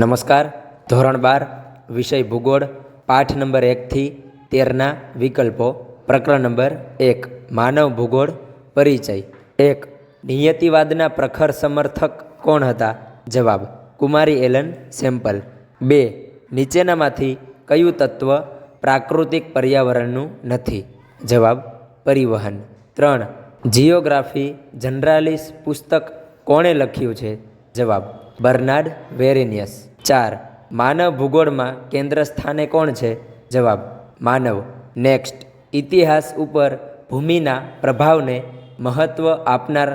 નમસ્કાર. ધોરણ 12 વિષય ભૂગોળ પાઠ નંબર 1 થી 13 વિકલ્પો. પ્રકરણ નંબર 1 માનવ ભૂગોળ પરિચય. 1. નિયતિવાદના પ્રખર સમર્થક કોણ હતા? જવાબ કુમારી એલન સેમ્પલ. 2. નીચેનામાંથી કયું તત્વ પ્રાકૃતિક પર્યાવરણનું નથી? જવાબ પરિવહન. 3. જિયોગ્રાફી જનરાલિસ પુસ્તક કોણે લખ્યું છે? જવાબ બર્નાર્ડ વેરેનિયસ. 4. માનવ ભૂગોળમાં કેન્દ્ર સ્થાને કોણ છે? જવાબ માનવ. નેક્સ્ટ. ઇતિહાસ ઉપર ભૂમિના પ્રભાવને મહત્ત્વ આપનાર?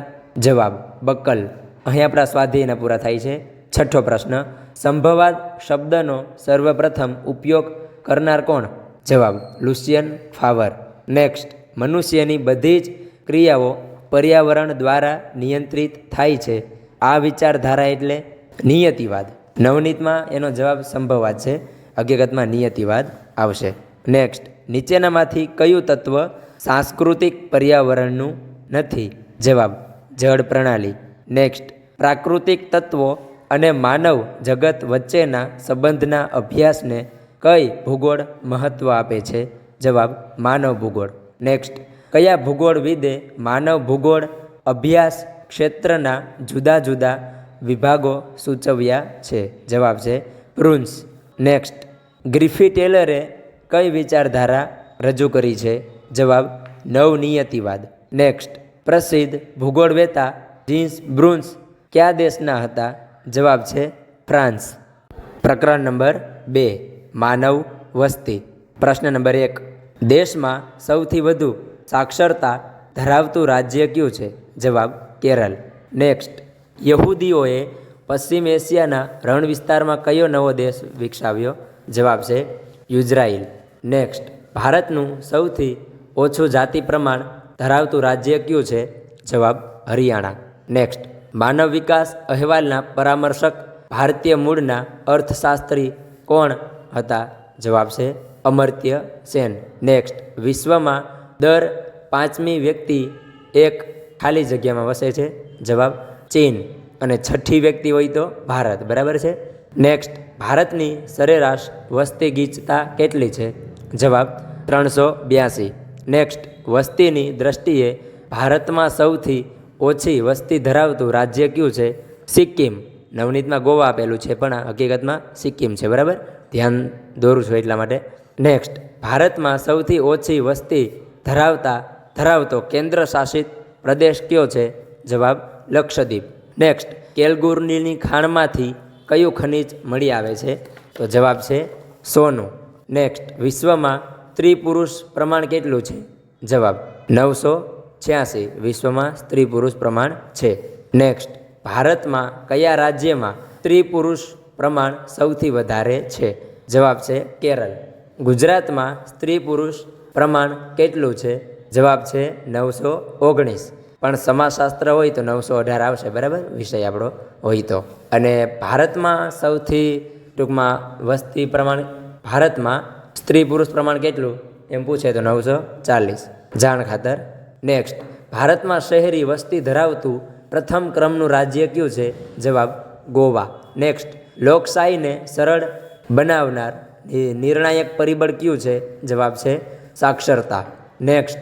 જવાબ બકલ. અહીં આપણા સ્વાધ્યાયના પૂરા થાય છે. 6થો પ્રશ્ન. સંભવાદ શબ્દનો સર્વપ્રથમ ઉપયોગ કરનાર કોણ? જવાબ લુસિયન ફાવર. નેક્સ્ટ. મનુષ્યની બધી જ ક્રિયાઓ પર્યાવરણ દ્વારા નિયંત્રિત થાય છે. આ વિચારધારા એટલે નિયતિવાદ. નવનીતમાં એનો જવાબ સંભવવાદ છે, હકીકતમાં નિયતિવાદ આવશે. નેક્સ્ટ. નીચેનામાંથી કયું તત્વ સાંસ્કૃતિક પર્યાવરણનું નથી? જવાબ જળ પ્રણાલી. નેક્સ્ટ. પ્રાકૃતિક તત્વો અને માનવ જગત વચ્ચેના સંબંધના અભ્યાસને કઈ ભૂગોળ મહત્ત્વ આપે છે? જવાબ માનવ ભૂગોળ. નેક્સ્ટ. કયા ભૂગોળવિદે માનવ ભૂગોળ અભ્યાસ ક્ષેત્રના જુદા જુદા વિભાગો સૂચવ્યા છે? જવાબ છે પ્રુન્સ. નેક્સ્ટ. ગ્રિફી ટેલરે કઈ વિચારધારા રજૂ કરી છે? જવાબ નવનિયતિવાદ. નેક્સ્ટ. પ્રસિદ્ધ ભૂગોળવેતા જીન્સ બ્રુન્સ કયા દેશના હતા? જવાબ છે ફ્રાન્સ. પ્રકરણ નંબર 2 માનવ વસ્તી. પ્રશ્ન નંબર 1. દેશમાં સૌથી વધુ સાક્ષરતા ધરાવતું રાજ્ય કયું છે? જવાબ કેરળ. નેક્સ્ટ. યહૂદીઓએ પશ્ચિમ એશિયાના રણ વિસ્તારમાં કયો નવો દેશ વિકસાવ્યો? જવાબ છે ઇઝરાઇલ. નેક્સ્ટ. ભારતનું સૌથી ઓછું જાતિ પ્રમાણ ધરાવતું રાજ્ય કયું છે? જવાબ હરિયાણા. નેક્સ્ટ. માનવ વિકાસ અહેવાલના પરામર્શક ભારતીય મૂળના અર્થશાસ્ત્રી કોણ હતા? જવાબ છે અમર્ત્ય સેન. નેક્સ્ટ. વિશ્વમાં દર 5મી વ્યક્તિ એક ખાલી જગ્યામાં વસે છે? જવાબ ચીન. અને 6ઠ્ઠી વ્યક્તિ હોય તો ભારત. બરાબર છે. નેક્સ્ટ. ભારતની સરેરાશ વસ્તી ગીચતા કેટલી છે? જવાબ 382. નેક્સ્ટ. વસ્તીની દ્રષ્ટિએ ભારતમાં સૌથી ઓછી વસ્તી ધરાવતું રાજ્ય કયું છે? સિક્કિમ. નવનીતમાં ગોવા આપેલું છે પણ હકીકતમાં સિક્કિમ છે. બરાબર, ધ્યાન દોરું છું એટલા માટે. નેક્સ્ટ. ભારતમાં સૌથી ઓછી વસ્તી ધરાવતો કેન્દ્ર શાસિત પ્રદેશ કયો છે? જવાબ લક્ષદ્વીપ. નેક્સ્ટ. કેલગુરની ખાણમાંથી કયું ખનિજ મળી આવે છે? તો જવાબ છે સોનું. નેક્સ્ટ. વિશ્વમાં સ્ત્રી પુરુષ પ્રમાણ કેટલું છે? જવાબ 986. વિશ્વમાં સ્ત્રી પુરુષ પ્રમાણ છે. નેક્સ્ટ. ભારતમાં કયા રાજ્યમાં સ્ત્રી પુરુષ પ્રમાણ સૌથી વધારે છે? જવાબ છે કેરળ. ગુજરાતમાં સ્ત્રી પુરુષ પ્રમાણ કેટલું છે? જવાબ છે 919. પણ સમાજશાસ્ત્ર હોય તો 918 આવશે. બરાબર, વિષય આપણો હોય તો. અને ભારતમાં સૌથી ટૂંકમાં વસ્તી પ્રમાણ, ભારતમાં સ્ત્રી પુરુષ પ્રમાણ કેટલું એમ પૂછે તો 940. જાણ ખાતર. નેક્સ્ટ. ભારતમાં શહેરી વસ્તી ધરાવતું પ્રથમ ક્રમનું રાજ્ય કયું છે? જવાબ ગોવા. નેક્સ્ટ. લોકશાહીને સરળ બનાવનાર નિર્ણાયક પરિબળ કયું છે? જવાબ છે સાક્ષરતા. નેક્સ્ટ.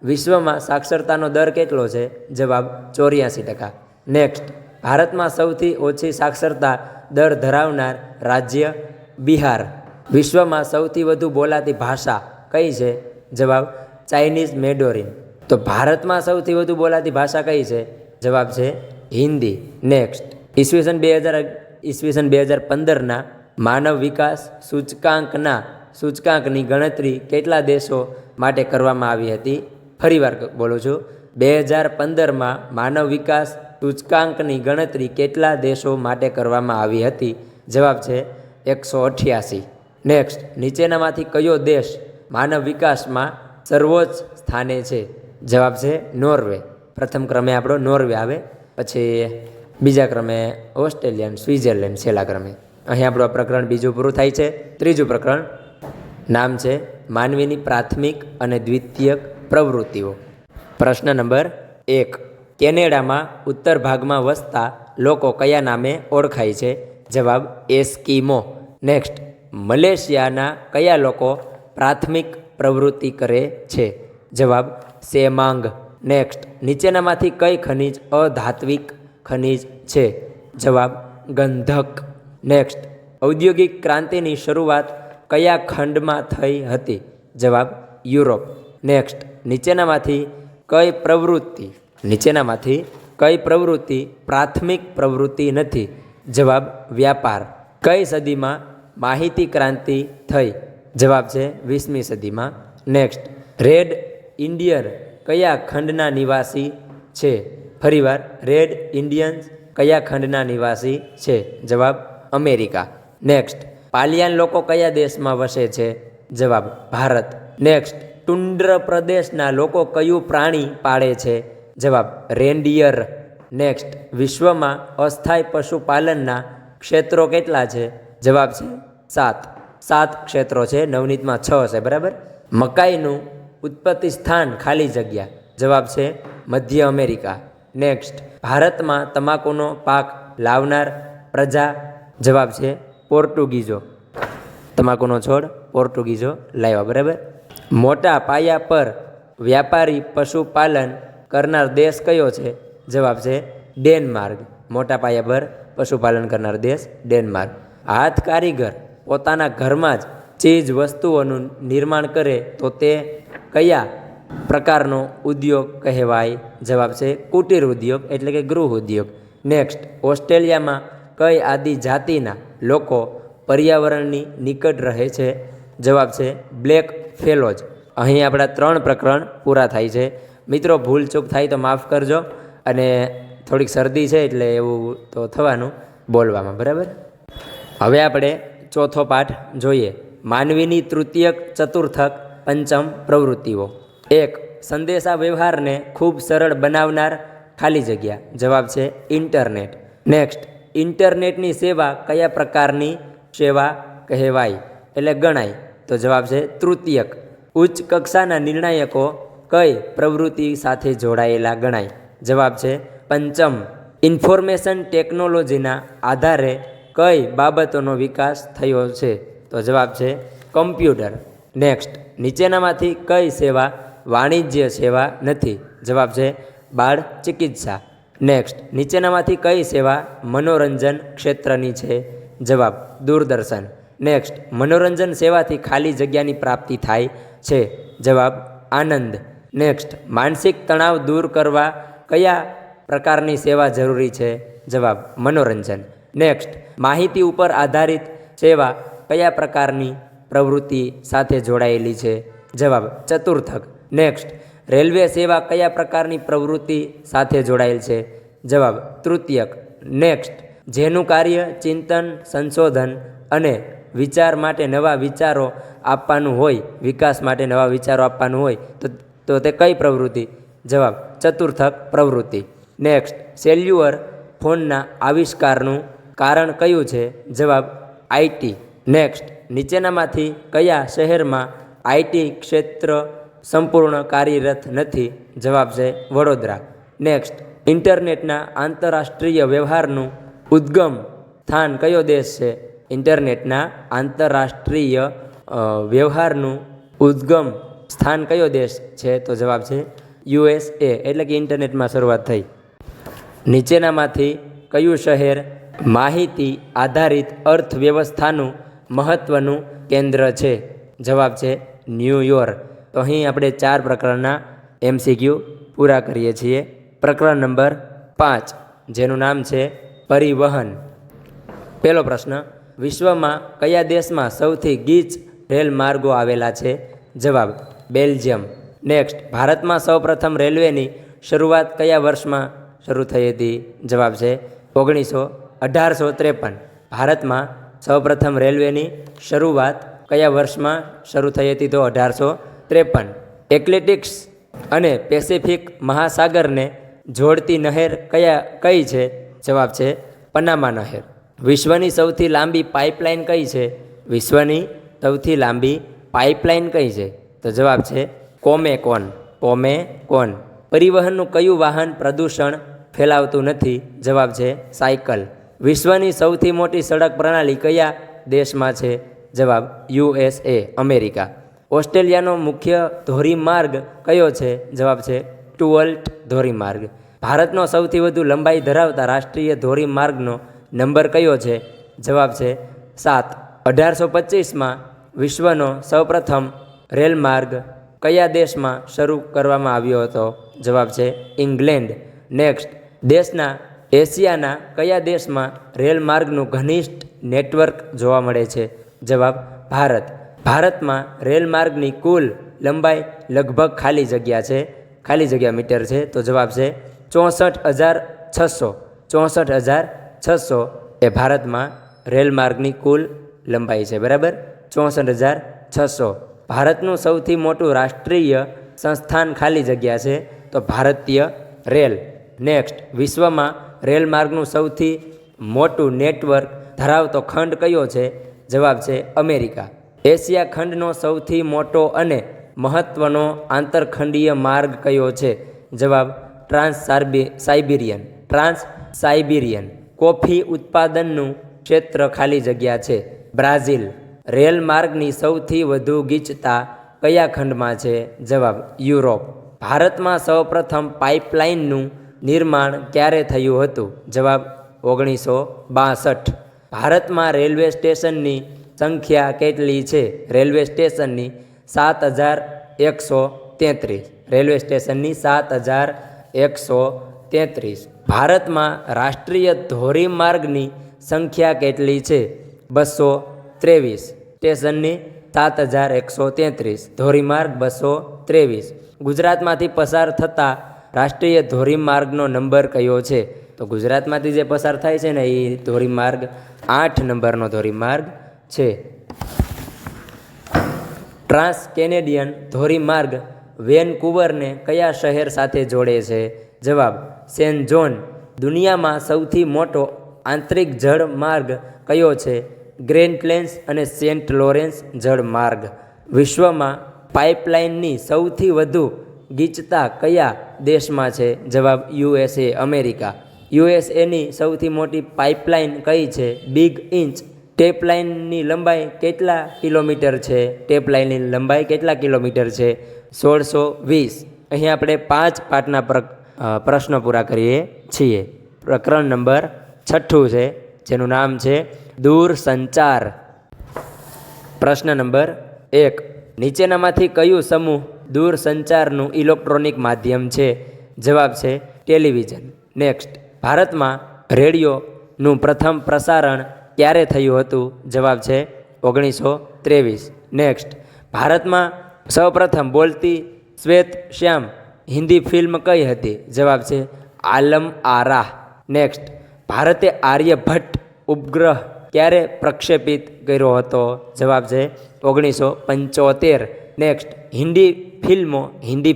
વિશ્વમાં સાક્ષરતાનો દર કેટલો છે? જવાબ 84%. નેક્સ્ટ. ભારતમાં સૌથી ઓછી સાક્ષરતા દર ધરાવનાર રાજ્ય બિહાર. વિશ્વમાં સૌથી વધુ બોલાતી ભાષા કઈ છે? જવાબ ચાઇનીઝ મેન્ડોરિન. તો ભારતમાં સૌથી વધુ બોલાતી ભાષા કઈ છે? જવાબ છે હિન્દી. નેક્સ્ટ. ઈસવીસન 2015ના માનવ વિકાસ સૂચકાંકની ગણતરી કેટલા દેશો માટે કરવામાં આવી હતી? ફરીવાર બોલું છું, 2015માં માનવ વિકાસ સૂચકાંકની ગણતરી કેટલા દેશો માટે કરવામાં આવી હતી? જવાબ છે 188. નેક્સ્ટ. નીચેનામાંથી કયો દેશ માનવ વિકાસમાં સર્વોચ્ચ સ્થાને છે? જવાબ છે નોર્વે. પ્રથમ ક્રમે આપણો નોર્વે આવે, પછી બીજા ક્રમે ઓસ્ટ્રેલિયા, સ્વિટ્ઝરલેન્ડ છેલ્લા ક્રમે. અહીં આપણું આ પ્રકરણ બીજું પૂરું થાય છે. ત્રીજું પ્રકરણ નામ છે માનવીની પ્રાથમિક અને દ્વિતીયક પ્રવૃત્તિઓ. પ્રશ્ન નંબર 1. કેનેડામાં ઉત્તર ભાગમાં વસતા લોકો કયા નામે ઓળખાય છે? જવાબ એસ્કિમો. નેક્સ્ટ, મલેશિયાના કયા લોકો પ્રાથમિક પ્રવૃત્તિ કરે છે? જવાબ સેમાંગ. નેક્સ્ટ, નીચેનામાંથી કઈ ખનિજ અધાત્વિક ખનિજ છે? જવાબ ગંધક. નેક્સ્ટ, ઔદ્યોગિક ક્રાંતિની શરૂઆત કયા ખંડમાં થઈ હતી? જવાબ યુરોપ. નેક્સ્ટ, નીચેનામાંથી કઈ પ્રવૃત્તિ પ્રાથમિક પ્રવૃત્તિ નથી? જવાબ વ્યાપાર. કઈ સદીમાં માહિતી ક્રાંતિ થઈ? જવાબ છે 20મી સદીમાં. નેક્સ્ટ, રેડ ઇન્ડિયન કયા ખંડના નિવાસી છે? ફરીવાર, રેડ ઇન્ડિયન્સ કયા ખંડના નિવાસી છે? જવાબ અમેરિકા. નેક્સ્ટ, પાલિયાન લોકો કયા દેશમાં વસે છે? જવાબ ભારત. નેક્સ્ટ, ટુંડ્ર પ્રદેશના લોકો કયું પ્રાણી પાળે છે? જવાબ રેન્ડિયર. નેક્સ્ટ, વિશ્વમાં અસ્થાયી પશુપાલનના ક્ષેત્રો કેટલા છે? જવાબ છે 7 ક્ષેત્રો છે. નવનીતમાં 6 છે, બરાબર. મકાઈનું ઉત્પત્તિ સ્થાન ખાલી જગ્યા. જવાબ છે મધ્ય અમેરિકા. નેક્સ્ટ, ભારતમાં તમાકુનો પાક લાવનાર પ્રજા? જવાબ છે પોર્ટુગીઝો. તમાકુનો છોડ પોર્ટુગીઝો લાવ્યા, બરાબર. મોટા પાયા પર વ્યાપારી પશુપાલન કરનાર દેશ કયો છે? જવાબ છે ડેનમાર્ક. મોટા પાયા પર પશુપાલન કરનાર દેશ ડેનમાર્ક. હાથ કારીગર પોતાના ઘરમાં જ ચીજ વસ્તુઓનું નિર્માણ કરે તો તે કયા પ્રકારનો ઉદ્યોગ કહેવાય? જવાબ છે કુટીર ઉદ્યોગ એટલે કે ગૃહ ઉદ્યોગ. નેક્સ્ટ, ઓસ્ટ્રેલિયામાં કઈ આદિજાતિના લોકો પર્યાવરણની નિકટ રહે છે? જવાબ છે બ્લેક ફેલોઝ. અહીં આપણા 3 પ્રકરણ પૂરા થાય છે. મિત્રો, ભૂલચૂક થાય તો માફ કરજો, અને થોડીક શરદી છે એટલે એવું તો થવાનું બોલવામાં, બરાબર. હવે આપણે ચોથો પાઠ જોઈએ. માનવીની તૃતીયક, ચતુર્થક, પંચમ પ્રવૃત્તિઓ. 1. સંદેશા વ્યવહારને ખૂબ સરળ બનાવનાર ખાલી જગ્યા. જવાબ છે ઇન્ટરનેટ. નેક્સ્ટ, ઇન્ટરનેટની સેવા કયા પ્રકારની સેવા કહેવાય એટલે ગણાય? તો જવાબ છે તૃતીયક. ઉચ્ચ કક્ષાના નિર્ણાયકો કઈ પ્રવૃત્તિ સાથે જોડાયેલા ગણાય? જવાબ છે પંચમ. ઇન્ફોર્મેશન ટેકનોલોજીના આધારે કઈ બાબતોનો વિકાસ થયો છે? તો જવાબ છે કમ્પ્યુટર. નેક્સ્ટ, નીચેનામાંથી કઈ સેવા વાણિજ્ય સેવા નથી? જવાબ છે બાળ ચિકિત્સા. નેક્સ્ટ, નીચેનામાંથી કઈ સેવા મનોરંજન ક્ષેત્રની છે? જવાબ દૂરદર્શન. નેક્સ્ટ, મનોરંજન સેવાથી ખાલી જગ્યાની પ્રાપ્તિ થાય છે? જવાબ આનંદ. નેક્સ્ટ, માનસિક તણાવ દૂર કરવા કયા પ્રકારની સેવા જરૂરી છે? જવાબ મનોરંજન. નેક્સ્ટ, માહિતી ઉપર આધારિત સેવા કયા પ્રકારની પ્રવૃત્તિ સાથે જોડાયેલી છે? જવાબ ચતુર્થક. નેક્સ્ટ, રેલવે સેવા કયા પ્રકારની પ્રવૃત્તિ સાથે જોડાયેલ છે? જવાબ તૃતીયક. નેક્સ્ટ, જેનું કાર્ય ચિંતન, સંશોધન અને વિચાર માટે નવા વિચારો આપવાનું હોય, વિકાસ માટે નવા વિચારો આપવાનું હોય તો તે કઈ પ્રવૃત્તિ? જવાબ ચતુર્થક પ્રવૃત્તિ. નેક્સ્ટ, સેલ્યુલર ફોનના આવિષ્કારનું કારણ કયું છે? જવાબ આઈટી. નેક્સ્ટ, નીચેનામાંથી કયા શહેરમાં આઈટી ક્ષેત્ર સંપૂર્ણ કાર્યરત નથી? જવાબ છે વડોદરા. નેક્સ્ટ, ઇન્ટરનેટના આંતરરાષ્ટ્રીય વ્યવહારનું ઉદ્ગમ સ્થાન કયો દેશ છે? ઇન્ટરનેટના આંતરરાષ્ટ્રીય વ્યવહારનું ઉદ્ગમ સ્થાન કયો દેશ છે? તો જવાબ છે USA, એટલે કે ઇન્ટરનેટમાં શરૂઆત થઈ. નીચેનામાંથી કયું શહેર માહિતી આધારિત અર્થવ્યવસ્થાનું મહત્ત્વનું કેન્દ્ર છે? જવાબ છે ન્યૂયોર્ક. તો અહીં આપણે 4 પ્રકરણના MCQ પૂરા કરીએ છીએ. પ્રકરણ નંબર 5, જેનું નામ છે પરિવહન. પહેલો પ્રશ્ન, વિશ્વમાં કયા દેશમાં સૌથી ગીચ રેલ માર્ગો આવેલા છે? જવાબ બેલ્જિયમ. નેક્સ્ટ, ભારતમાં સૌપ્રથમ રેલવેની શરૂઆત કયા વર્ષમાં શરૂ થઈ હતી? જવાબ છે 1853. ભારતમાં સૌપ્રથમ રેલવેની શરૂઆત કયા વર્ષમાં શરૂ થઈ હતી? તો 1853. એટલાન્ટિક્સ અને પેસિફિક મહાસાગરને જોડતી નહેર કઈ છે? જવાબ છે પનામા નહેર. વિશ્વની સૌથી લાંબી પાઇપલાઇન કઈ છે? વિશ્વની સૌથી લાંબી પાઇપલાઇન કઈ છે? તો જવાબ છે કોમેકોન. પરિવહનનું કયું વાહન પ્રદૂષણ ફેલાવતું નથી? જવાબ છે સાયકલ. વિશ્વની સૌથી મોટી સડક પ્રણાલી કયા દેશમાં છે? જવાબ USA અમેરિકા. ઓસ્ટ્રેલિયાનો મુખ્ય ધોરીમાર્ગ કયો છે? જવાબ છે ટુઅલ્ટ ધોરીમાર્ગ. ભારતનો સૌથી વધુ લંબાઈ ધરાવતા રાષ્ટ્રીય ધોરીમાર્ગનો નંબર કયો છે? જવાબ છે 7. 1825માં વિશ્વનો સૌપ્રથમ રેલમાર્ગ કયા દેશમાં શરૂ કરવામાં આવ્યો હતો? જવાબ છે ઇંગ્લેન્ડ. નેક્સ્ટ, એશિયાના કયા દેશમાં રેલમાર્ગનું ઘનિષ્ઠ નેટવર્ક જોવા મળે છે? જવાબ ભારત. ભારતમાં રેલમાર્ગની કુલ લંબાઈ લગભગ ખાલી જગ્યા મીટર છે, તો જવાબ છે 64,600. 64,600 એ ભારતમાં રેલમાર્ગની કુલ લંબાઈ છે. બરાબર, 64,600. ભારતનું સૌથી મોટું રાષ્ટ્રીય સંસ્થાન ખાલી જગ્યા છે, તો ભારતીય રેલ. નેક્સ્ટ, વિશ્વમાં રેલમાર્ગનું સૌથી મોટું નેટવર્ક ધરાવતો ખંડ કયો છે? જવાબ છે અમેરિકા. એશિયા ખંડનો સૌથી મોટો અને મહત્વનો આંતરખંડીય માર્ગ કયો છે? જવાબ ટ્રાન્સ સાઇબિરિયન. કોફી ઉત્પાદનનું ક્ષેત્ર ખાલી જગ્યા છે બ્રાઝિલ. રેલમાર્ગની સૌથી વધુ ગીચતા કયા ખંડમાં છે? જવાબ યુરોપ. ભારતમાં સૌપ્રથમ પાઇપલાઇનનું નિર્માણ ક્યારે થયું હતું? જવાબ 1962. ભારતમાં રેલવે સ્ટેશનની સંખ્યા કેટલી છે? રેલવે સ્ટેશનની 7,133. રેલવે સ્ટેશનની 7,133. ભારતમાં રાષ્ટ્રીય ધોરીમાર્ગની સંખ્યા કેટલી છે? 223. સ્ટેશનની 7,133. ધોરીમાર્ગ 223. ગુજરાતમાંથી પસાર થતા રાષ્ટ્રીય ધોરીમાર્ગનો નંબર કયો છે? તો ગુજરાતમાંથી જે પસાર થાય છે ને એ ધોરીમાર્ગ 8 નંબરનો ધોરીમાર્ગ છે. ટ્રાન્સ કેનેડિયન ધોરીમાર્ગ વેનકુવરને કયા શહેર સાથે જોડે છે? જવાબ સેન જોન. દુનિયામાં સૌથી મોટો આંતરિક જળમાર્ગ કયો છે? ગ્રેન્ડ પ્લેન્સ અને સેન્ટ લોરેન્સ જળમાર્ગ. વિશ્વમાં પાઇપલાઇનની સૌથી વધુ ગીચતા કયા દેશમાં છે? જવાબ USA અમેરિકા. USAની સૌથી મોટી પાઇપલાઇન કઈ છે? Big inch. ટેપલાઇનની લંબાઈ કેટલા કિલોમીટર છે? ટેપલાઇનની લંબાઈ કેટલા કિલોમીટર છે? 1620. અહીં આપણે 5 પાઠના પ્રશ્નો પૂરા કરીએ છીએ. પ્રકરણ નંબર 6 છે, જેનું નામ છે દૂરસંચાર. પ્રશ્ન નંબર 1. નીચેનામાંથી કયું સમૂહ દૂરસંચારનું ઇલેક્ટ્રોનિક માધ્યમ છે? જવાબ છે ટેલિવિઝન. નેક્સ્ટ, ભારતમાં રેડિયોનું પ્રથમ પ્રસારણ ક્યારે થયું હતું? જવાબ છે 1923. નેક્સ્ટ, ભારતમાં સૌપ્રથમ બોલતી શ્વેત શ્યામ હિન્દી ફિલ્મ કઈ હતી? જવાબ છે આલમ આરા. નેક્સ્ટ, ભારતે આર્યભટ્ટ ઉપગ્રહ ક્યારે પ્રક્ષેપિત કર્યો હતો? જવાબ છે 1975. નેક્સ્ટ, હિન્દી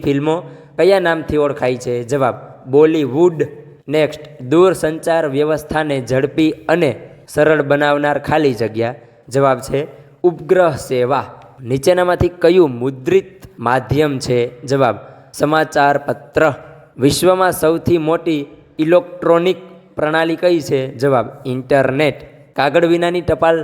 ફિલ્મો કયા નામથી ઓળખાય છે? જવાબ બોલીવુડ. નેક્સ્ટ, દૂરસંચાર વ્યવસ્થાને ઝડપી અને સરળ બનાવનાર ખાલી જગ્યા. જવાબ છે ઉપગ્રહ સેવા. નીચેનામાંથી કયું મુદ્રિત માધ્યમ છે? જવાબ સમાચાર પત્ર. વિશ્વમાં સૌથી મોટી ઇલેક્ટ્રોનિક પ્રણાલી કઈ છે? જવાબ ઇન્ટરનેટ. કાગળ વિનાની ટપાલ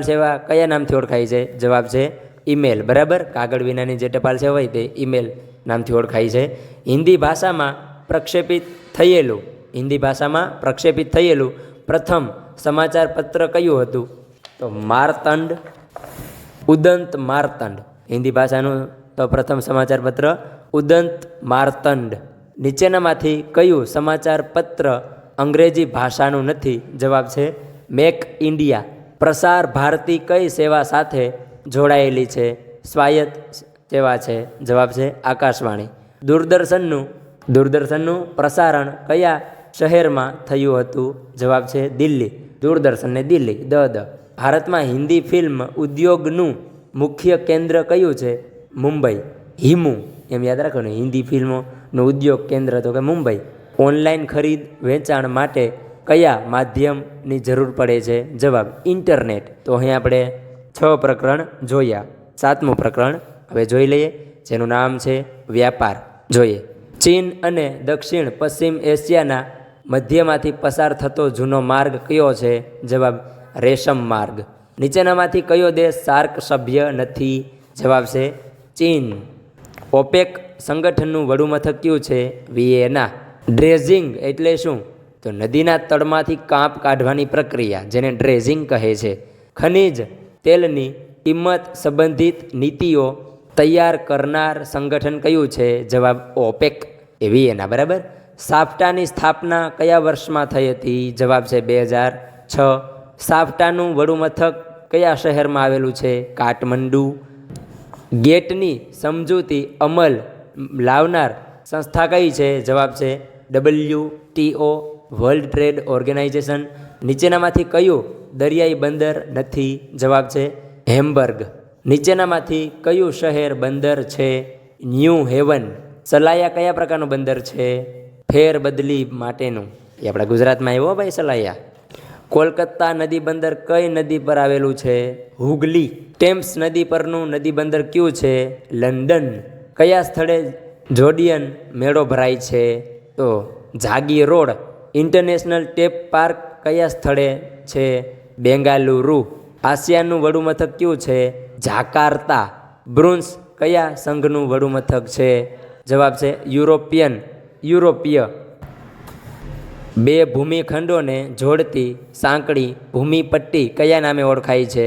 સેવા કયા નામથી ઓળખાય છે? જવાબ છે ઈમેલ. બરાબર, કાગળ વિનાની જે ટપાલ સેવા હોય તે ઈમેલ નામથી ઓળખાય છે. હિન્દી ભાષામાં પ્રક્ષેપિત થયેલું પ્રથમ સમાચાર પત્ર કયું હતું? તો ઉદંત માર્તંડ. હિન્દી ભાષાનું તો પ્રથમ સમાચાર પત્ર ઉદંત માર્તંડ. નીચેનામાંથી કયું સમાચાર પત્ર અંગ્રેજી ભાષાનું નથી? જવાબ છે મેક ઇન્ડિયા. પ્રસાર ભારતી કઈ સેવા સાથે જોડાયેલી છે? સ્વાયત્ત સેવા છે. જવાબ છે આકાશવાણી. દૂરદર્શનનું પ્રસારણ કયા શહેરમાં થયું હતું? જવાબ છે દિલ્હી. દૂરદર્શનને દિલ્હી. ભારતમાં હિન્દી ફિલ્મ ઉદ્યોગનું મુખ્ય કેન્દ્ર કયું છે? મુંબઈ. હિમુ એમ યાદ રાખવાનું, હિન્દી ફિલ્મોનું ઉદ્યોગ કેન્દ્ર તો કે મુંબઈ. ઓનલાઈન ખરીદ વેચાણ માટે કયા માધ્યમની જરૂર પડે છે? જવાબ ઇન્ટરનેટ. તો અહીં આપણે 6 પ્રકરણ જોયા. 7મું પ્રકરણ હવે જોઈ લઈએ, જેનું નામ છે વ્યાપાર. જોઈએ, ચીન અને દક્ષિણ પશ્ચિમ એશિયાના મધ્યમાંથી પસાર થતો જૂનો માર્ગ કયો છે? જવાબ રેશમ માર્ગ. નીચેનામાંથી કયો દેશ સાર્ક સભ્ય નથી? જવાબ છે ચીન. ઓપેક સંગઠનનું વડુમથક કયું છે? વિયેના. ડ્રેઝિંગ એટલે શું? તો નદીના તળમાંથી કાંપ કાઢવાની પ્રક્રિયા, જેને ડ્રેઝિંગ કહે છે. ખનિજ તેલની કિંમત સંબંધિત નીતિઓ તૈયાર કરનાર સંગઠન કયું છે? જવાબ ઓપેક એ વિયેના. બરાબર. સાફ્ટાની સ્થાપના કયા વર્ષમાં થઈ હતી? જવાબ છે 2006. સાફ્ટાનું વડુમથક કયા શહેરમાં આવેલું છે? કાઠમંડુ. ગેટની સમજૂતી અમલ લાવનાર સંસ્થા કઈ છે? જવાબ છે WTO, વર્લ્ડ ટ્રેડ ઓર્ગેનાઇઝેશન. નીચેનામાંથી કયું દરિયાઈ બંદર નથી? જવાબ છે હેમ્બર્ગ. નીચેનામાંથી કયું શહેર બંદર છે? New heaven. સલાયા કયા પ્રકારનું બંદર છે? ફેરબદલી માટેનું. એ આપણા ગુજરાતમાં આવ્યો ભાઈ સલાયા. કોલકાતા નદી બંદર કઈ નદી પર આવેલું છે? હુગલી. ટેમ્સ નદી પરનું નદી બંદર કયું છે? લંડન. કયા સ્થળે જોર્ડિયન મેળો ભરાય છે? તો જાગી રોડ. ઇન્ટરનેશનલ ટેપ પાર્ક કયા સ્થળે છે? બેંગાલુરુ. આસિયાનનું વડુમથક કયું છે? જાકાર્તા. બ્રુન્સ કયા સંઘનું વડુમથક છે? જવાબ છે યુરોપીય. બે ભૂમિખંડોને જોડતી સાંકડી ભૂમિપટ્ટી કયા નામે ઓળખાય છે?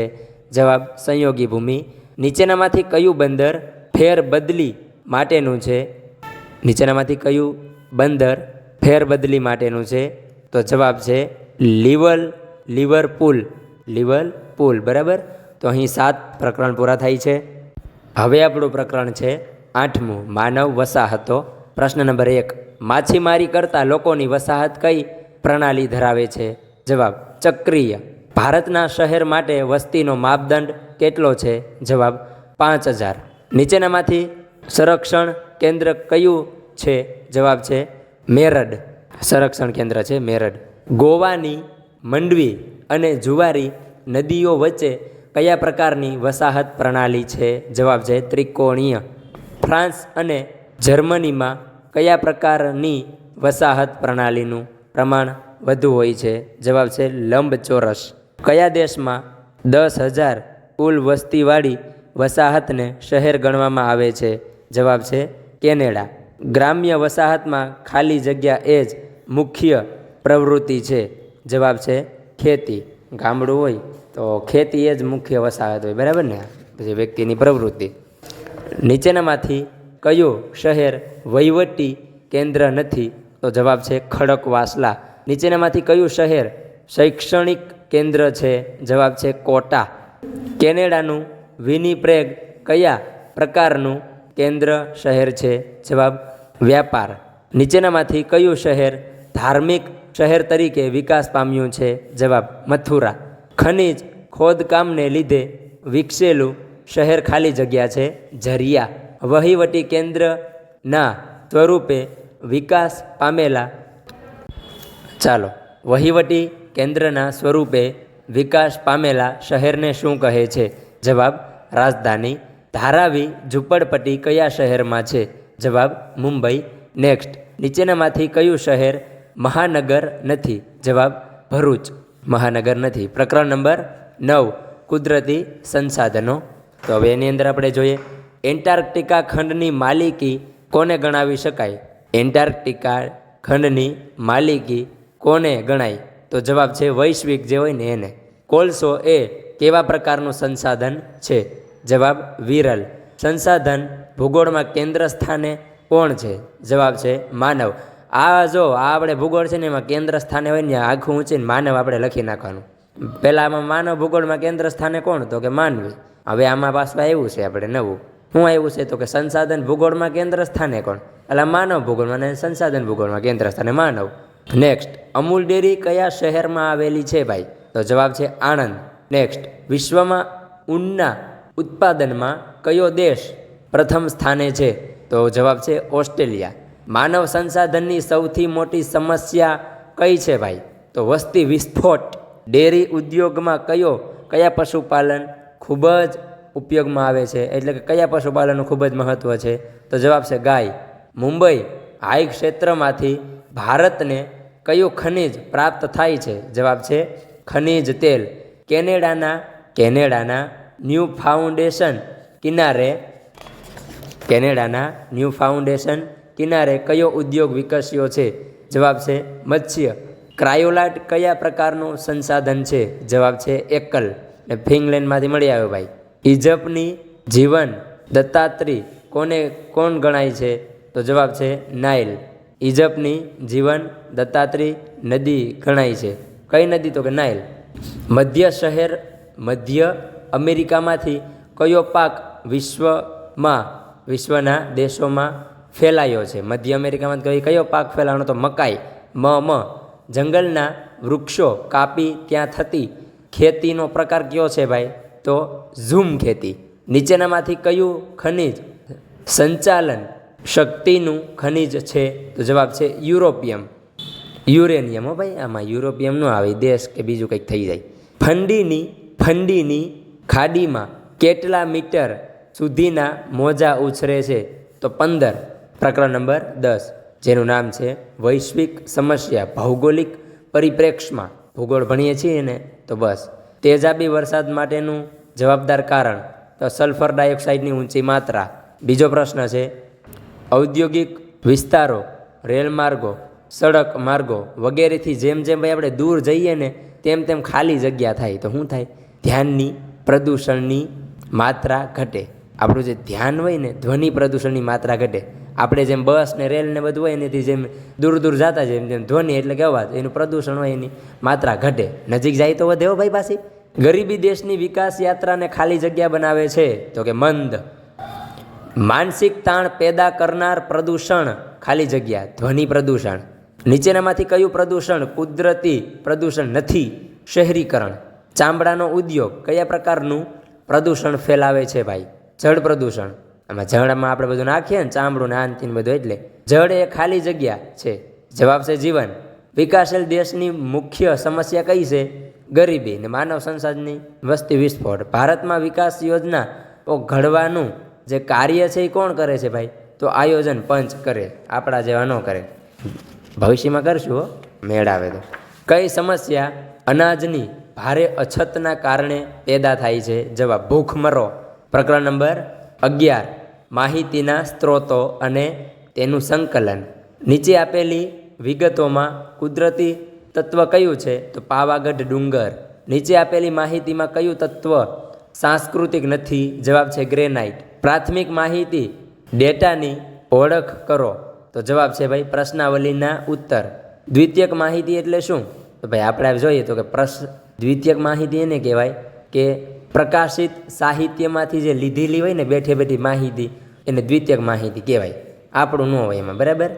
જવાબ સંયોગી ભૂમિ. નીચેનામાંથી કયું બંદર ફેરબદલી માટેનું છે? નીચેનામાંથી કયું બંદર ફેરબદલી માટેનું છે? તો જવાબ છે લિવરપુલ. બરાબર. તો અહીં 7 પ્રકરણ પૂરા થાય છે. હવે આપણું પ્રકરણ છે 8મું, માનવ વસાહતો. પ્રશ્ન નંબર 1, માછીમારી કરતા લોકોની વસાહત કઈ પ્રણાલી ધરાવે છે? જવાબ ચક્રીય. ભારતના શહેર માટે વસ્તીનો માપદંડ કેટલો છે? જવાબ 5000. નીચેનામાંથી સંરક્ષણ કેન્દ્ર કયું છે? જવાબ છે મેરડ. સંરક્ષણ કેન્દ્ર છે મેરડ. ગોવાની મંડવી અને જુવારી નદીઓ વચ્ચે કયા પ્રકારની વસાહત પ્રણાલી છે? જવાબ છે ત્રિકોણીય. ફ્રાન્સ અને જર્મનીમાં કયા પ્રકારની વસાહત પ્રણાલીનું પ્રમાણ વધુ હોય છે? જવાબ છે લંબચોરસ. કયા દેશમાં 10,000 કુલ વસ્તીવાળી વસાહતને શહેર ગણવામાં આવે છે? જવાબ છે કેનેડા. ગ્રામ્ય વસાહતમાં ખાલી જગ્યા એ જ મુખ્ય પ્રવૃત્તિ છે? જવાબ છે ખેતી. ગામડું હોય તો ખેતી એ જ મુખ્ય વસાહત હોય. બરાબર ને? પછી વ્યક્તિની પ્રવૃત્તિ. નીચેનામાંથી કયું શહેર વહીવટી કેન્દ્ર નથી? તો જવાબ છે ખડકવાસલા. નીચેનામાંથી કયું શહેર શૈક્ષણિક કેન્દ્ર છે? જવાબ છે કોટા. કેનેડાનું વિનિપેગ કયા પ્રકારનું કેન્દ્ર શહેર છે? જવાબ વ્યાપાર. નીચેનામાંથી કયું શહેર ધાર્મિક શહેર તરીકે વિકાસ પામ્યું છે? જવાબ મથુરા. ખનિજ ખોદકામને લીધે વિકસેલું શહેર ખાલી જગ્યા છે ઝરિયા. વહીવટી કેન્દ્રના સ્વરૂપે વિકાસ પામેલા વહીવટી કેન્દ્રના સ્વરૂપે વિકાસ પામેલા શહેરને શું કહે છે? જવાબ રાજધાની. ધારાવી ઝૂંપડપટ્ટી કયા શહેરમાં છે? જવાબ મુંબઈ. નેક્સ્ટ, નીચેનામાંથી કયું શહેર મહાનગર નથી? જવાબ ભરૂચ. મહાનગર નથી. પ્રકરણ નંબર 9, કુદરતી સંસાધનો. તો હવે એની અંદર આપણે જોઈએ, એન્ટાર્કટિકા ખંડની માલિકી કોને ગણાવી શકાય? એન્ટાર્કટિકા ખંડની માલિકી કોને ગણાય? તો જવાબ છે વૈશ્વિક જે હોય ને એને. કોલસો એ કેવા પ્રકારનું સંસાધન છે? જવાબ વિરલ. સંસાધન ભૂગોળમાં કેન્દ્ર સ્થાને કોણ છે? જવાબ છે માનવ. આપણે ભૂગોળ છે ને એમાં કેન્દ્ર સ્થાને હોય ને આખું ઊંચીને માનવ આપણે લખી નાખવાનું. પહેલાં આમાં માનવ ભૂગોળમાં કેન્દ્ર સ્થાને કોણ? તો કે માનવી. હવે આમાં પાછું આવ્યું છે આપણે નવું. શું આવ્યું છે? તો કે સંસાધન ભૂગોળમાં કેન્દ્ર સ્થાને કોણ? એટલે માનવ ભૂગોળમાં અને સંસાધન ભૂગોળમાં કેન્દ્ર સ્થાને માનવ. નેક્સ્ટ, અમૂલ ડેરી કયા શહેરમાં આવેલી છે ભાઈ? તો જવાબ છે આણંદ. નેક્સ્ટ, વિશ્વમાં ઊનના ઉત્પાદનમાં કયો દેશ પ્રથમ સ્થાને છે? તો જવાબ છે ઓસ્ટ્રેલિયા. માનવ સંસાધનની સૌથી મોટી સમસ્યા કઈ છે ભાઈ? તો વસ્તી વિસ્ફોટ. ડેરી ઉદ્યોગમાં કયા પશુપાલન ખૂબ જ ઉપયોગમાં આવે છે, એટલે કે કયા પશુપાલનનું ખૂબ જ મહત્ત્વ છે? તો જવાબ છે ગાય. મુંબઈ હાઈ ક્ષેત્રમાંથી ભારતને કયું ખનિજ પ્રાપ્ત થાય છે? જવાબ છે ખનિજ તેલ. કેનેડાના ન્યૂ ફાઉન્ડેશન કિનારે કયો ઉદ્યોગ વિકસ્યો છે? જવાબ છે મત્સ્ય. ક્રાયોલાઇટ કયા પ્રકારનું સંસાધન છે? જવાબ છે એકલ. ને ફિનલેન્ડમાંથી મળી આવ્યો ભાઈ. ઇજપની જીવન દત્તાત્રી કોણ ગણાય છે? તો જવાબ છે નાઇલ. ઇજપની જીવન દત્તાત્રી નદી ગણાય છે. કઈ નદી? તો કે નાઇલ. મધ્ય અમેરિકામાંથી કયો પાક વિશ્વના દેશોમાં ફેલાયો છે? મધ્ય અમેરિકામાં કયો પાક ફેલાવાનો? તો મકાઈ. જંગલના વૃક્ષો કાપી ત્યાં થતી ખેતીનો પ્રકાર કયો છે ભાઈ? તો ઝૂમ ખેતી. નીચેનામાંથી કયું ખનિજ સંચાલન શક્તિનું ખનિજ છે? તો જવાબ છે યુરેનિયમ. હો ભાઈ, આમાં યુરોપિયમ ન આવે, દેશ કે બીજું કંઈક થઈ જાય. ફંડીની ખાડીમાં કેટલા મીટર સુધીના મોજા ઉછરે છે? તો 15. પ્રકરણ નંબર 10, જેનું નામ છે વૈશ્વિક સમસ્યા ભૌગોલિક પરિપ્રેક્ષમાં. ભૂગોળ ભણીએ છીએ ને, તો બસ. તેજાબી વરસાદ માટેનું જવાબદાર કારણ? તો સલ્ફર ડાયોક્સાઇડની ઊંચી માત્રા. બીજો પ્રશ્ન છે ઔદ્યોગિક વિસ્તારો, રેલમાર્ગો, સડક માર્ગો વગેરેથી જેમ ભાઈ આપણે દૂર જઈએ ને તેમ ખાલી જગ્યા થાય તો શું થાય? ધ્યાનની પ્રદૂષણની માત્રા ઘટે. આપણું જે ધ્યાન હોય ને, ધ્વનિ પ્રદૂષણની માત્રા ઘટે. આપણે જેમ બસ ને રેલ ને બધું હોય એનાથી જેમ દૂર જતા જાય તેમ ધ્વનિ એટલે કે અવાજ, એનું પ્રદૂષણ હોય એની માત્રા ઘટે. નજીક જાય તો વધે. હો ભાઈ પાછી. ગરીબી દેશની વિકાસ યાત્રાને ખાલી જગ્યા બનાવે છે? તો કે મંદ. માનસિક તાણ પેદા કરનાર પ્રદૂષણ ખાલી જગ્યા ધ્વનિ પ્રદૂષણ. નીચેનામાંથી કયું પ્રદૂષણ કુદરતી પ્રદૂષણ નથી? શહેરીકરણ. ચામડાનો ઉદ્યોગ કયા પ્રકારનું પ્રદૂષણ ફેલાવે છે ભાઈ? જળ પ્રદૂષણ. આમાં જળમાં આપણે બધું નાખીએ ને, ચામડું ને આનથી બધું, એટલે જળ એ ખાલી જગ્યા છે. જવાબ છે જીવન. વિકાસશીલ દેશની મુખ્ય સમસ્યા કઈ છે? ગરીબી ને માનવ સંસાધનની વસ્તી વિસ્ફોટ. ભારતમાં વિકાસ યોજના ઘડવાનું જે કાર્ય છે એ કોણ કરે છે ભાઈ? તો આયોજન પંચ કરે. આપણા જેવા ન કરે. ભવિષ્યમાં કરશું હો, મેળ આવે તો. કઈ સમસ્યા અનાજની ભારે અછતના કારણે પેદા થાય છે? જવાબ ભૂખમરો. પ્રકરણ નંબર 11, માહિતીના સ્ત્રોતો અને તેનું સંકલન. નીચે આપેલી વિગતોમાં કુદરતી તત્વ કયું છે? તો પાવાગઢ ડુંગર. નીચે આપેલી માહિતીમાં કયું તત્વ સાંસ્કૃતિક નથી? જવાબ છે ગ્રેનાઇટ. પ્રાથમિક માહિતી ડેટાની ઓળખ કરો. તો જવાબ છે ભાઈ પ્રશ્નાવલીના ઉત્તર. દ્વિતીયક માહિતી એટલે શું? તો ભાઈ આપણે જોઈએ તો કે દ્વિતીયક માહિતી એને કહેવાય કે પ્રકાશિત સાહિત્યમાંથી જે લીધેલી હોય ને બેઠી માહિતી, એને દ્વિતીયક માહિતી કહેવાય. આપણું ન હોય એમાં, બરાબર.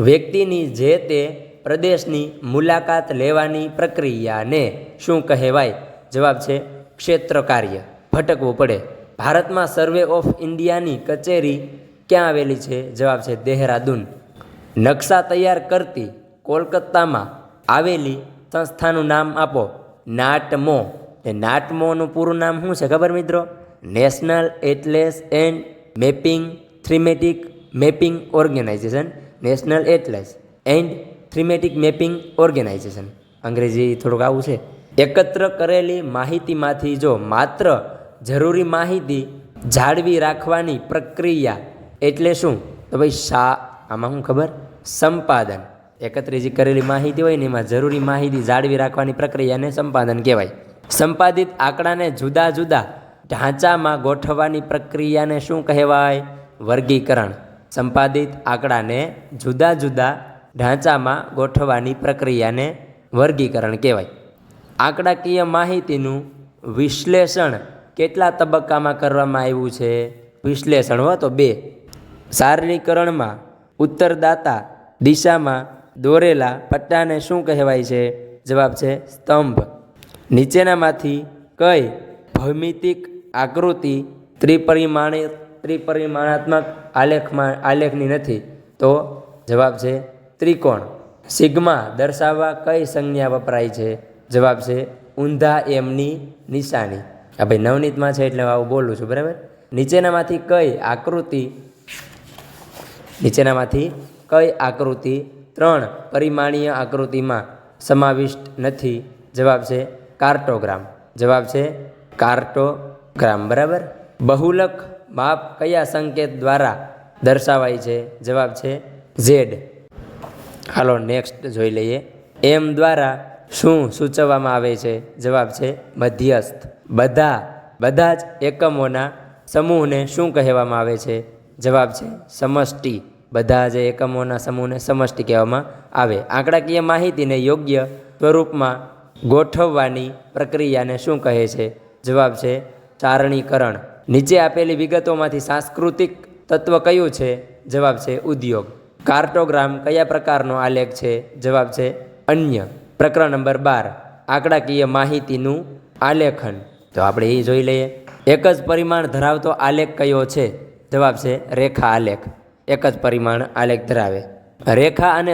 વ્યક્તિની જે તે પ્રદેશની મુલાકાત લેવાની પ્રક્રિયાને શું કહેવાય? જવાબ છે ક્ષેત્ર કાર્ય. ભટકવું પડે. ભારતમાં સર્વે ઓફ ઇન્ડિયાની કચેરી ક્યાં આવેલી છે? જવાબ છે દેહરાદૂન. નકશા તૈયાર કરતી કોલકાતામાં આવેલી સંસ્થાનું નામ આપો. નાટમો. એ નાટમોનું પૂરું નામ શું છે ખબર મિત્રો? National atlas and thematic mapping organisation. National atlas and thematic mapping organisation. અંગ્રેજી થોડુંક આવું છે. એકત્ર કરેલી માહિતીમાંથી જો માત્ર જરૂરી માહિતી જાળવી રાખવાની પ્રક્રિયા એટલે શું? તો ભાઈ આમાં શું ખબર? સંપાદન. એકત્રિત કરેલી માહિતી હોય ને એમાં જરૂરી માહિતી જાળવી રાખવાની પ્રક્રિયાને સંપાદન કહેવાય. સંપાદિત આંકડાને જુદા જુદા ઢાંચામાં ગોઠવવાની પ્રક્રિયાને શું કહેવાય? વર્ગીકરણ. સંપાદિત આંકડાને જુદા જુદા ઢાંચામાં ગોઠવવાની પ્રક્રિયાને વર્ગીકરણ કહેવાય. આંકડાકીય માહિતીનું વિશ્લેષણ કેટલા તબક્કામાં કરવામાં આવ્યું છે? વિશ્લેષણ હો તો 2. સારણીકરણમાં ઉત્તરદાતા દિશામાં દોરેલા પટ્ટાને શું કહેવાય છે? જવાબ છે સ્તંભ. નીચેનામાંથી કઈ ભૌમિતિક આકૃતિ ત્રિપરિમાણાત્મક આલેખની નથી? તો જવાબ છે ત્રિકોણ. સિગ્મા દર્શાવવા કઈ સંજ્ઞા વપરાય છે? જવાબ છે ઊંધા એમની નિશાની. આ ભાઈ નવનીતમાં છે એટલે આવું બોલું છું, બરાબર. નીચેનામાંથી કઈ આકૃતિ 3 પરિમાણીય આકૃતિમાં સમાવિષ્ટ નથી? જવાબ છે કાર્ટોગ્રામ. બરાબર. બહુલક માપ કયા સંકેત દ્વારા દર્શાવાય છે? જવાબ છે ઝેડ. હાલો નેક્સ્ટ જોઈ લઈએ. એમ દ્વારા શું સૂચવવામાં આવે છે? જવાબ છે મધ્યસ્થ. બધા જ એકમોના સમૂહને શું કહેવામાં આવે છે? જવાબ છે સમષ્ટિ. બધા જ એકમોના સમૂહને સમષ્ટિ કહેવામાં આવે. આંકડાકીય માહિતીને યોગ્ય સ્વરૂપમાં ગોઠવવાની પ્રક્રિયાને શું કહે છે? જવાબ છે સારણીકરણ. નીચે આપેલી વિગતોમાંથી સાંસ્કૃતિક તત્વ કયું છે? જવાબ છે ઉદ્યોગ. કાર્ટોગ્રામ કયા પ્રકારનો આલેખ છે? જવાબ છે અન્ય. પ્રકરણ નંબર 12 આંકડાકીય માહિતીનું આલેખન. તો આપણે એ જોઈ લઈએ. એક જ પરિમાણ ધરાવતો આલેખ કયો છે? જવાબ છે રેખા આલેખ. એક જ પરિમાણ આલેખ ધરાવે. રેખા અને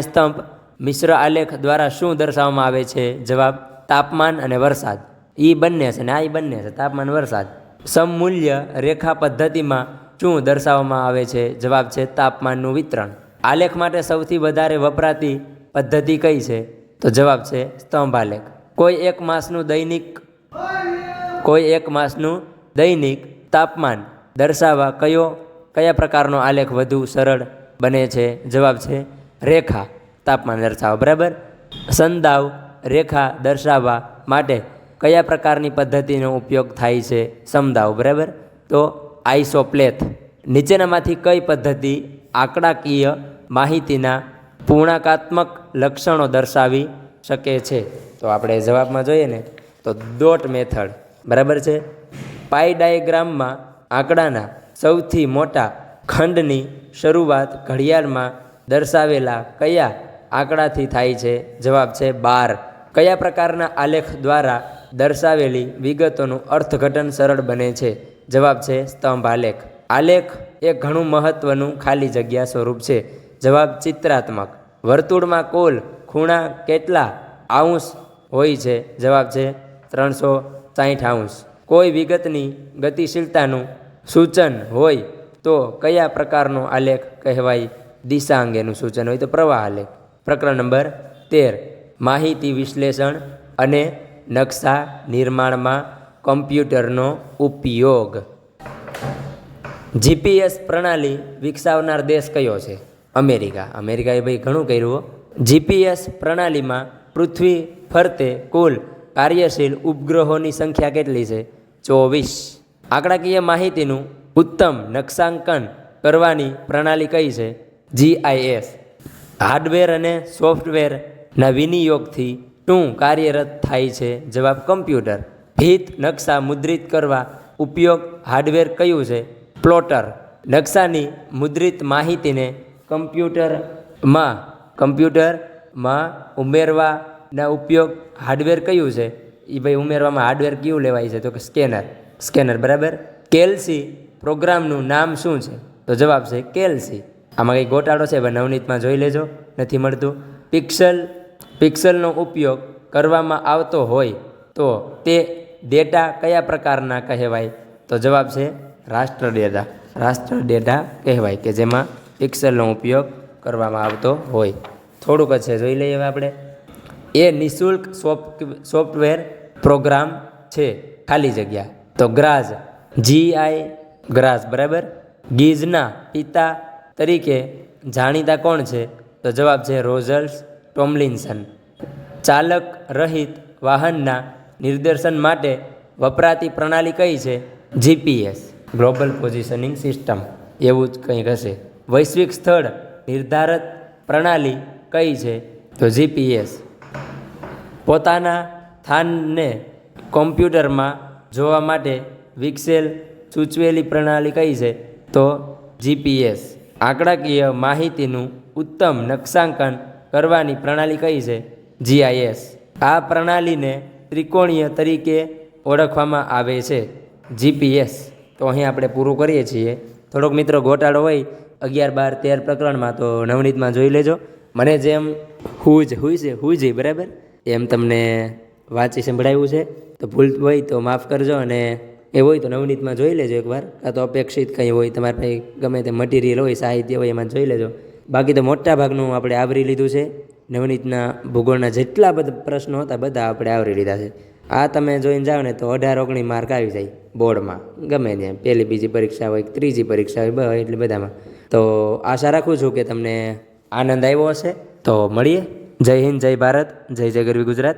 સ્તંભ મિશ્ર આલેખ દ્વારા શું દર્શાવવામાં આવે છે? જવાબ તાપમાન અને વરસાદ. એ બંને છે ને આ બંને છે, તાપમાન વરસાદ. સમમૂલ્ય રેખા પદ્ધતિમાં શું દર્શાવવામાં આવે છે? જવાબ છે તાપમાનનું વિતરણ. આલેખ માટે સૌથી વધારે વપરાતી પદ્ધતિ કઈ છે? તો જવાબ છે સ્તંભ આલેખ. કોઈ એક માસનું દૈનિક તાપમાન દર્શાવવા કયા પ્રકારનો આલેખ વધુ સરળ બને છે? જવાબ છે રેખા તાપમાન દર્શાવવા. બરાબર. સંદાવ રેખા દર્શાવવા માટે કયા પ્રકારની પદ્ધતિનો ઉપયોગ થાય છે? સમદાવ. બરાબર. તો આઇસોપ્લેથ. નીચેનામાંથી કઈ પદ્ધતિ આંકડાકીય માહિતીના પૂર્ણાંકાત્મક લક્ષણો દર્શાવી શકે છે? તો આપણે જવાબમાં જોઈએ ને તો ડોટ મેથડ. બરાબર છે. પાઈ ડાયાગ્રામમાં આંકડાના સૌથી મોટા ખંડની શરૂઆત ઘડિયાળમાં દર્શાવેલા કયા આંકડાથી થાય છે? જવાબ છે 12. કયા પ્રકારના આલેખ દ્વારા દર્શાવેલી વિગતોનું અર્થઘટન સરળ બને છે? જવાબ છે સ્તંભ આલેખ. આલેખ એ ઘણું મહત્વનું ખાલી જગ્યા સ્વરૂપ છે. જવાબ ચિત્રાત્મક. વર્તુળમાં કુલ ખૂણા કેટલા અંશ હોય છે? જવાબ છે 360 અંશ. કોઈ વિગતની ગતિશીલતાનું સૂચન હોય તો કયા પ્રકારનો આલેખ કહેવાય? દિશા અંગેનું સૂચન હોય તો પ્રવાહ આલેખ. પ્રકરણ નંબર 13 માહિતી વિશ્લેષણ અને નકશા નિર્માણમાં કમ્પ્યુટરનો ઉપયોગ. જીપીએસ પ્રણાલી વિકસાવનાર દેશ કયો છે? અમેરિકાએ ભાઈ ઘણું કર્યું. જીપીએસ પ્રણાલીમાં પૃથ્વી ફરતે કુલ કાર્યશીલ ઉપગ્રહોની સંખ્યા કેટલી છે? 24. આંકડાકીય માહિતીનું ઉત્તમ નકશાંકન કરવાની પ્રણાલી કઈ છે? GIS. હાર્ડવેર અને સોફ્ટવેરના વિનિયોગથી શું કાર્યરત થાય છે? જવાબ કમ્પ્યુટર. ભીત નકશા મુદ્રિત કરવા ઉપયોગ હાર્ડવેર કયું છે? પ્લોટર. નકશાની મુદ્રિત માહિતીને કમ્પ્યુટરમાં ઉમેરવાના ઉપયોગ હાર્ડવેર કયું છે? એ ભાઈ ઉમેરવામાં હાર્ડવેર કયું લેવાય છે? તો કે સ્કેનર. બરાબર. કેલ્સી પ્રોગ્રામનું નામ શું છે? તો જવાબ છે કેલ્સી. આમાં કંઈ ગોટાળો છે? નવનીતમાં જોઈ લેજો, નથી મળતું. પિક્સલનો ઉપયોગ કરવામાં આવતો હોય તો તે ડેટા કયા પ્રકારના કહેવાય? તો જવાબ છે રાષ્ટ્ર ડેટા કહેવાય કે જેમાં પિક્સલનો ઉપયોગ કરવામાં આવતો હોય. થોડુંક જ છે, જોઈ લઈએ હવે આપણે. એ નિઃશુલ્ક સોફ્ટવેર પ્રોગ્રામ છે ખાલી જગ્યા. તો ગ્રાઝ. GI. બરાબર. ગીઝના પિતા તરીકે જાણીતા કોણ છે? તો જવાબ છે રોજર્સ ટોમલિન્સન. ચાલક રહિત વાહનના નિર્દેશન માટે વપરાતી પ્રણાલી કઈ છે? GPS. ગ્લોબલ પોઝિશનિંગ સિસ્ટમ એવું જ કંઈક હશે. વૈશ્વિક સ્થળ નિર્ધારત પ્રણાલી કઈ છે? તો GPS. પોતાના સ્થાનને કોમ્પ્યુટરમાં જોવા માટે સૂચવેલી પ્રણાલી કઈ છે? તો GPS. આંકડાકીય માહિતીનું ઉત્તમ નકશાંકન કરવાની પ્રણાલી કઈ છે? GIS. આ પ્રણાલીને ત્રિકોણીય તરીકે ઓળખવામાં આવે છે. GPS. તો અહીં આપણે પૂરું કરીએ છીએ. થોડોક મિત્રો ગોટાળો હોય 11, 12, 13 પ્રકરણમાં તો નવનીતમાં જોઈ લેજો. મને જેમ હુઈ જાય બરાબર એમ તમને વાંચી સંભળાવ્યું છે. તો ભૂલ હોય તો માફ કરજો, અને એ હોય તો નવનીતમાં જોઈ લેજો એકવાર, કાં તો અપેક્ષિત કંઈ હોય તમારે પાસે ગમે તે મટીરિયલ હોય, સાહિત્ય હોય, એમાં જોઈ લેજો. બાકી તો મોટા ભાગનું આપણે આવરી લીધું છે. નવનીતના ભૂગોળના જેટલા બધા પ્રશ્નો હતા બધા આપણે આવરી લીધા છે. આ તમે જોઈને જાઓ ને તો 18-19 માર્ક આવી જાય બોર્ડમાં, ગમે ત્યાં પહેલી બીજી પરીક્ષા હોય, ત્રીજી પરીક્ષા હોય, બસ એટલે બધામાં. તો આશા રાખું છું કે તમને આનંદ આવ્યો હશે. તો મળીએ. જય હિન્દ, જય ભારત, જય જય ગરવી ગુજરાત.